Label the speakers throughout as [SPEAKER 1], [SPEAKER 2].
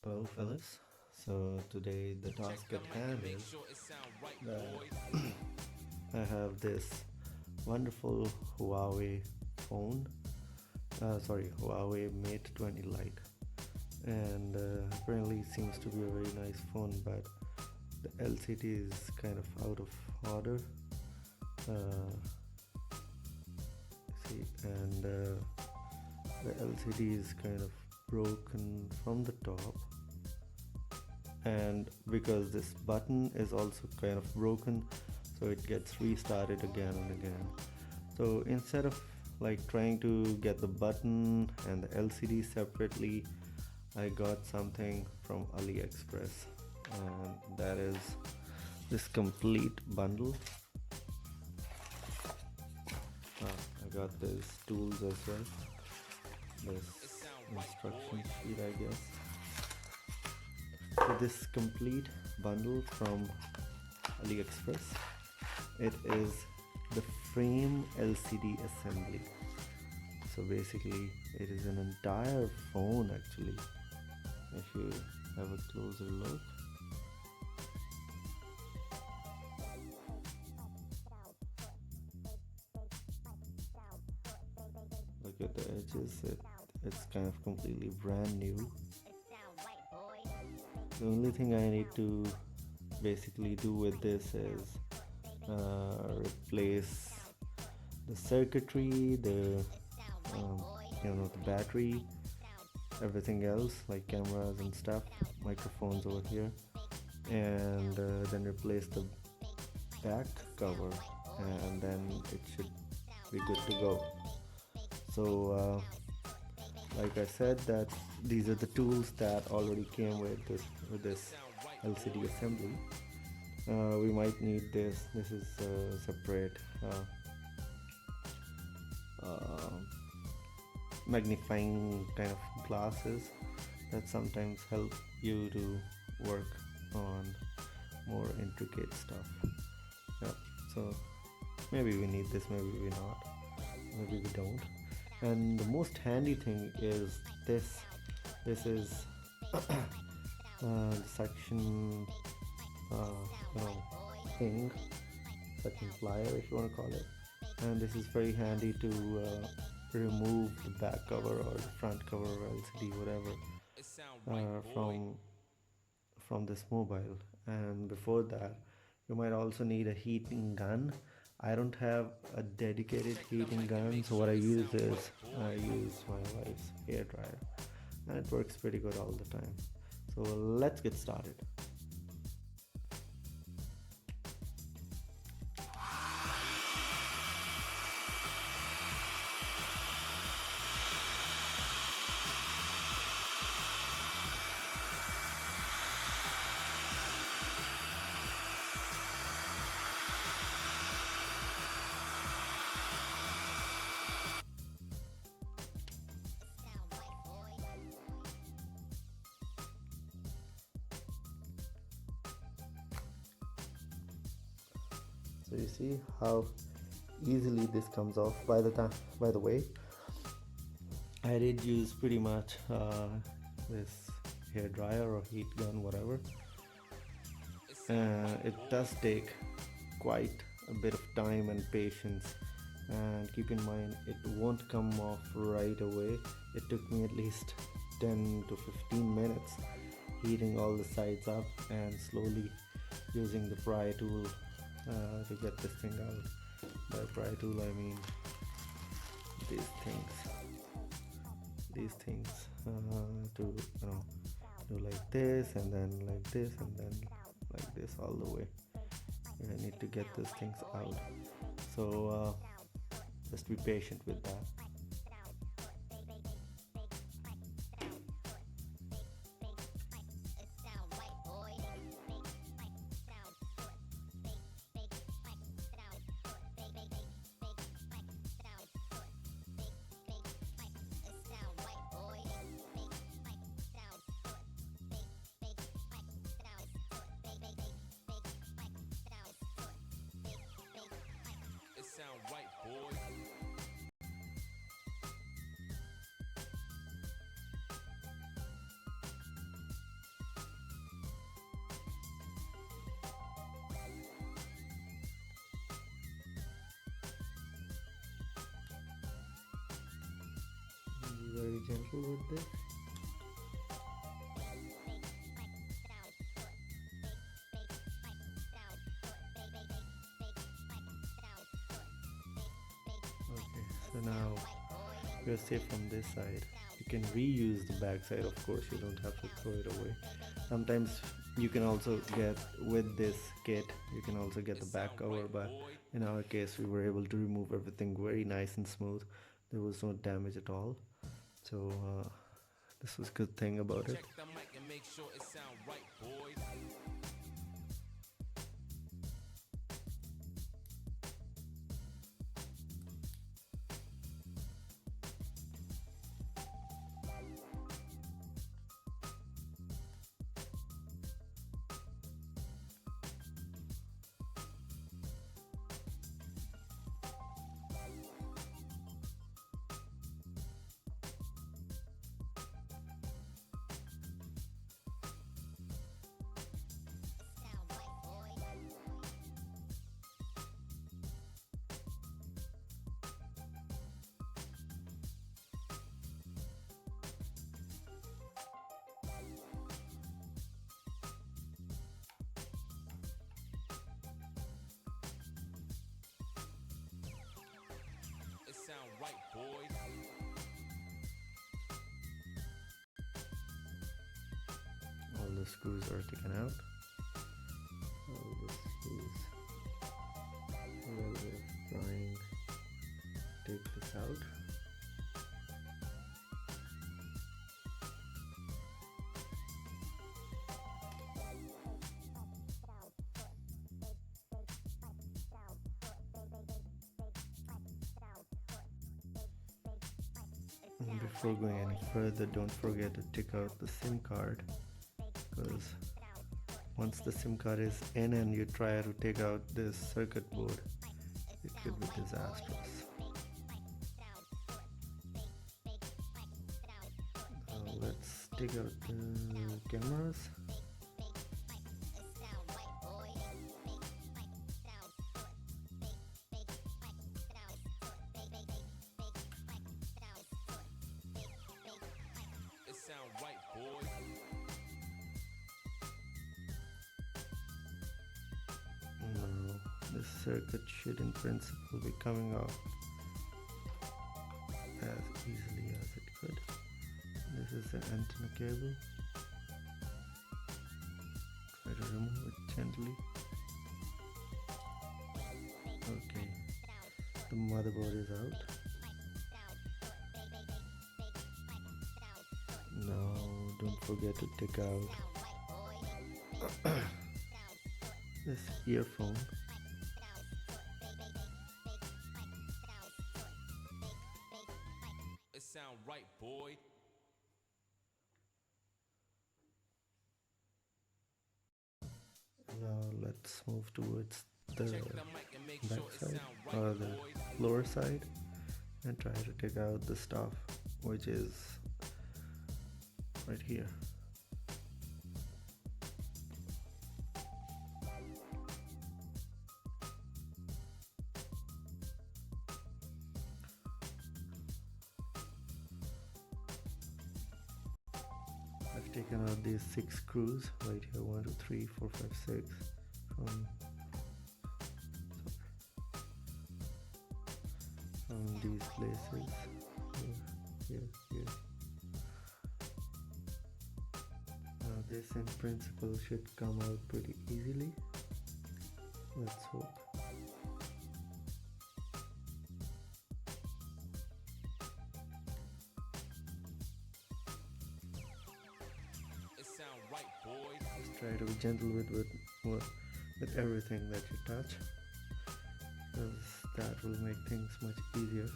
[SPEAKER 1] Hello, fellas. So today the task at hand is that I have this wonderful Huawei phone. Huawei Mate 20 Lite, and apparently seems to be a very nice phone, but the LCD is kind of out of order. Uh, the LCD is kind of broken from the top, and because this button is also kind of broken, so it gets restarted again and again. So instead of like trying to get the button and the LCD separately, I got something from AliExpress, and that is this complete bundle. I got these tools as well, this instruction sheet, I guess. So this complete bundle from AliExpress, it is the frame LCD assembly. So basically it is an entire phone actually. If you have a closer look, look at the edges. It's kind of completely brand new. The only thing I need to basically do with this is replace the circuitry, the the battery, everything else like cameras and stuff, microphones over here, and then replace the back cover, and then it should be good to go. So like I said, that these are the tools that already came with this LCD assembly. We might need this. This is separate magnifying kind of glasses that sometimes help you to work on more intricate stuff. Yeah, so maybe we need this, maybe we not, maybe we don't. And the most handy thing is this. This is the suction thing, suction plier if you want to call it. And this is very handy to remove the back cover or the front cover or LCD, whatever, from this mobile. And before that, you might also need a heating gun. I don't have a dedicated heating gun, so what I use is I use my wife's hair dryer, and it works pretty good all the time. So let's get started. So you see how easily this comes off. By the way, I did use pretty much this hair dryer or heat gun, whatever. It does take quite a bit of time and patience, and keep in mind it won't come off right away. It took me at least 10 to 15 minutes heating all the sides up and slowly using the pry tool to get this thing out. By pry tool I mean these things to do like this and then like this and then like this all the way. I need to get those things out, so just be patient with that.
[SPEAKER 2] Sound right, boy.
[SPEAKER 1] very gentle with this. Okay, so now we're safe from this side. You can reuse the back side, of course, you don't have to throw it away. Sometimes you can also get, with this kit, you can also get the back cover, but in our case we were able to remove everything very nice and smooth. There was no damage at all. So this was a good thing about it. All the screws are taken out. I'll just use a little bit of prying to take this out. And before going any further, don't forget to take out the SIM card, because once the SIM card is in and you try to take out this circuit board, it could be disastrous. Let's take out the cameras. Now this circuit should in principle be coming off as easily as it could. This is the antenna cable. Try to remove it gently. Okay, the motherboard is out. Now don't forget to take out this earphone.
[SPEAKER 2] It sound right, boy.
[SPEAKER 1] Now let's move towards the back side or the lower side and try to take out the stuff which is right here. I've taken out these 6 screws right here, 1, 2, 3, 4, 5, 6 from these places, here. Now this in principle should come out pretty easily. Let's hope. Just try to be gentle with everything that you touch, because that will make things much easier.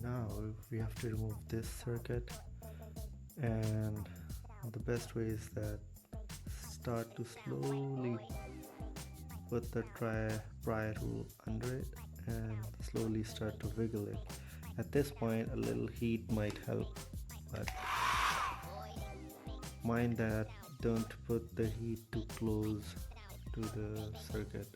[SPEAKER 1] Now we have to remove this circuit, and the best way is that start to slowly put the pry tool under it and slowly start to wiggle it, At this point, a little heat might help, but mind that don't put the heat too close to the circuit.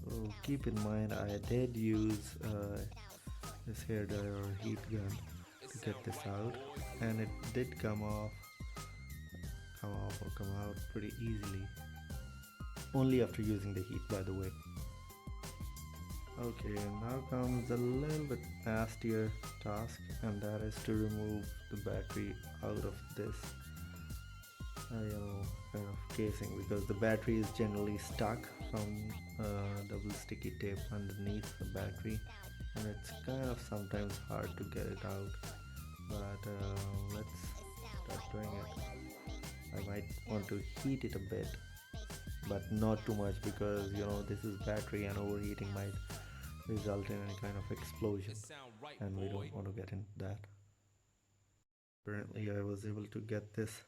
[SPEAKER 1] So keep in mind I did use this hairdryer or heat gun to get this out, and it did come out pretty easily, only after using the heat, by the way. Okay, now comes a little bit nastier task, and that is to remove the battery out of this kind of casing, because the battery is generally stuck from double sticky tape underneath the battery, and it's kind of sometimes hard to get it out. But let's start doing it. I might want to heat it a bit, but not too much, because this is battery and overheating might result in any kind of explosion, and we don't want to get into that. Currently I was able to get this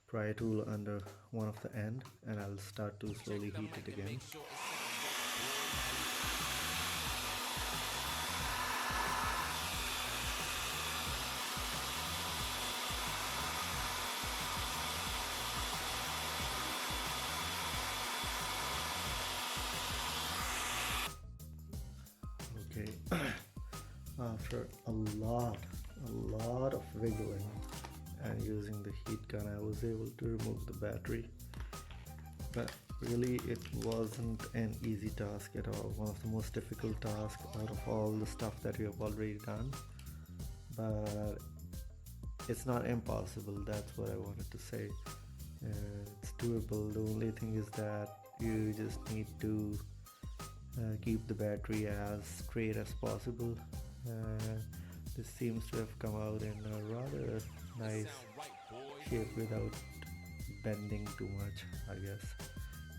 [SPEAKER 1] pry tool under one of the end, and I'll start to slowly heat it again. Okay, after a lot of wiggling and using the heat gun, I was able to remove the battery, but really it wasn't an easy task at all. One of the most difficult tasks out of all the stuff that we have already done, but it's not impossible. That's what I wanted to say. It's doable. The only thing is that you just need to keep the battery as straight as possible. This seems to have come out in a rather nice shape without bending too much, I guess,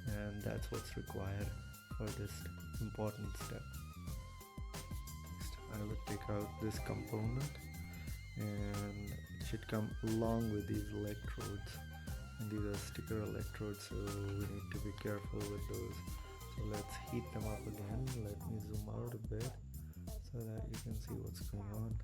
[SPEAKER 1] and that's what's required for this important step. Next, I would take out this component, and it should come along with these electrodes, and these are sticker electrodes, so we need to be careful with those. So let's heat them up again. Let me zoom out a bit so that you can see what's going on.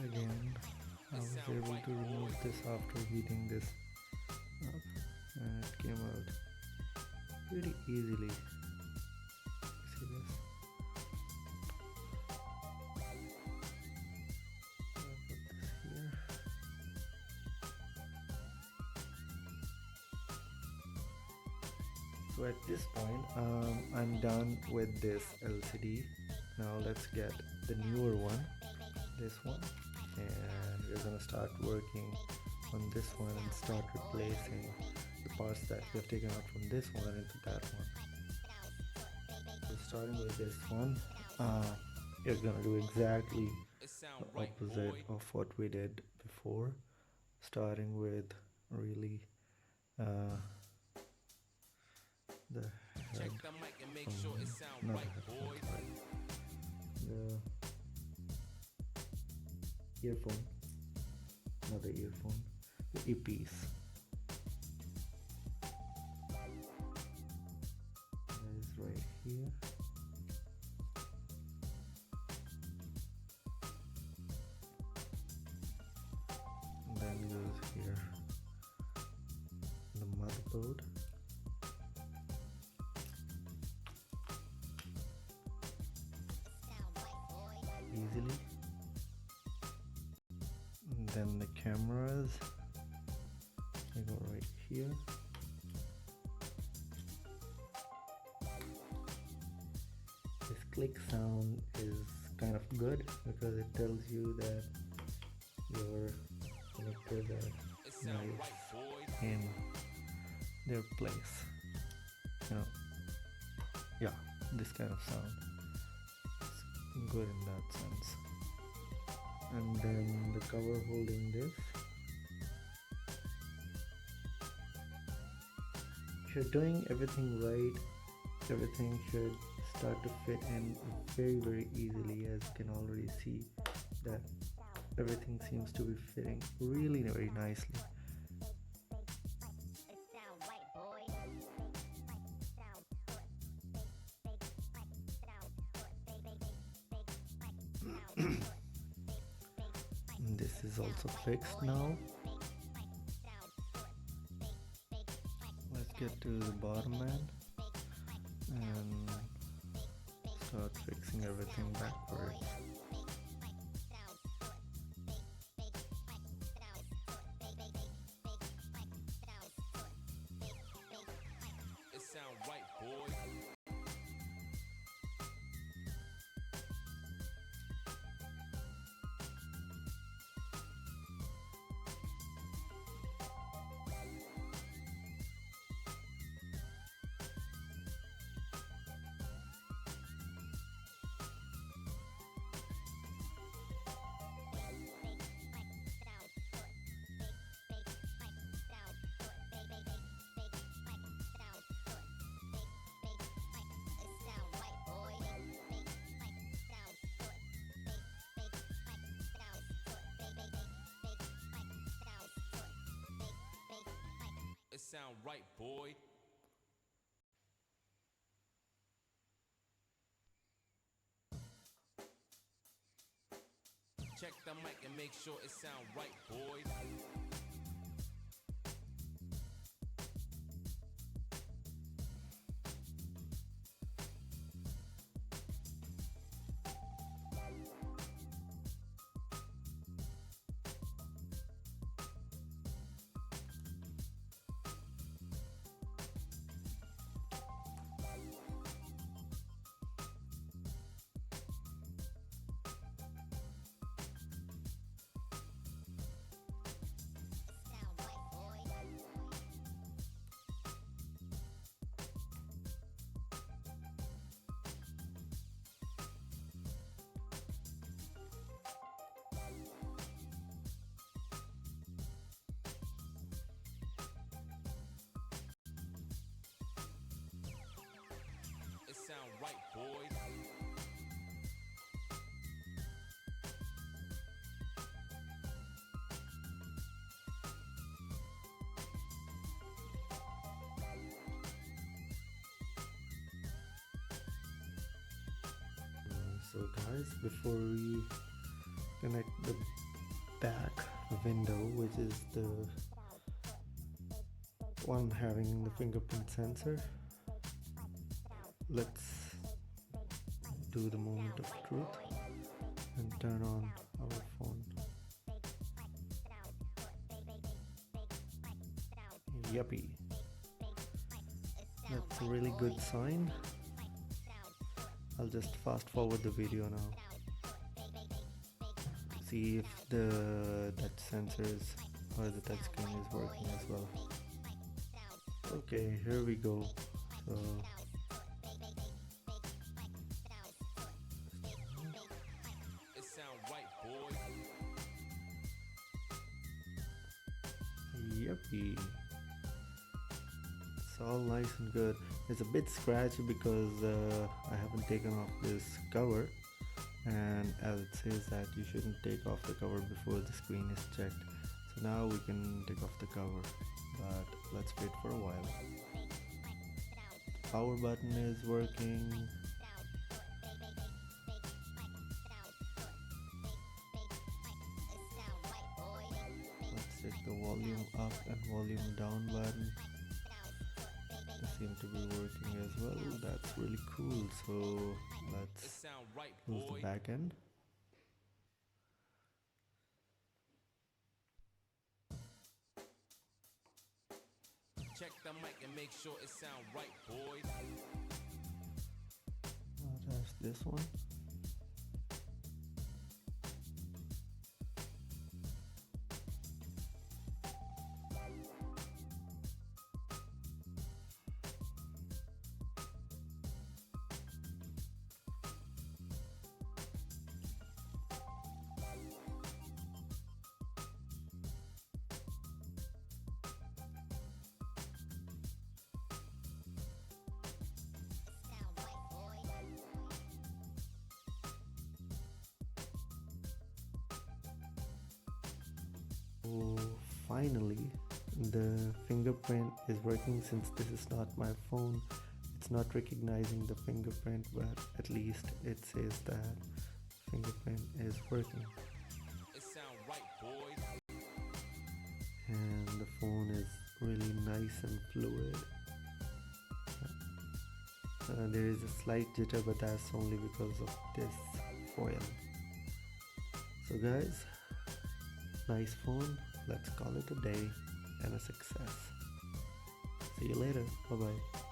[SPEAKER 1] Again, I was able to remove this after heating this up, and it came out pretty easily. See this? I'll put this here. So at this point, I'm done with this LCD. Now let's get the newer one, this one, and we're gonna start working on this one and start replacing the parts that we have taken out from this one into that one. So starting with this one, you're gonna do exactly the opposite of what we did before, starting with really the head from, not the headphone, sorry, the earphone, not the earphone, the earpiece. That is right here. And then goes here, the motherboard. Easily. And then the cameras, they go right here. This click sound is kind of good because it tells you that your connectors are nice in their place. You know, yeah, this kind of sound is good in that sense. And then the cover holding this, if you're doing everything right, everything should start to fit in very easily, as you can already see that everything seems to be fitting really very nicely. This is also fixed now. Let's get to the bottom end and start fixing everything backwards.
[SPEAKER 2] It sound right, boy. It sound right, boy. Check the mic and make sure it sound right, boy. It sound right, boy.
[SPEAKER 1] So guys, before we connect the back window, which is the one having the fingerprint sensor, let's do the moment of truth and turn on our phone. Yuppie. That's a really good sign. I'll just fast forward the video now. See if the touch sensors or the touch screen is working as well. Okay, here we go. So
[SPEAKER 2] It sound right, boy.
[SPEAKER 1] yuppie. It's all nice and good. It's a bit scratchy because I haven't taken off this cover, and as it says that you shouldn't take off the cover before the screen is checked. So now we can take off the cover, but let's wait for a while. Power button is working. Let's take the volume up and volume down button. They seem to be working as well. That's really cool. So
[SPEAKER 2] It
[SPEAKER 1] let's
[SPEAKER 2] sound right,
[SPEAKER 1] close
[SPEAKER 2] boy.
[SPEAKER 1] the back end.
[SPEAKER 2] Check the mic and make sure it sound right, boy.
[SPEAKER 1] Attach this one. finally the fingerprint is working. Since this is not my phone, it's not recognizing the fingerprint, but at least it says that fingerprint is working.
[SPEAKER 2] It sound right, boys.
[SPEAKER 1] And the phone is really nice and fluid. There is a slight jitter, but that's only because of this foil. So guys, nice phone. Let's call it a day and a success. See you later. Bye bye.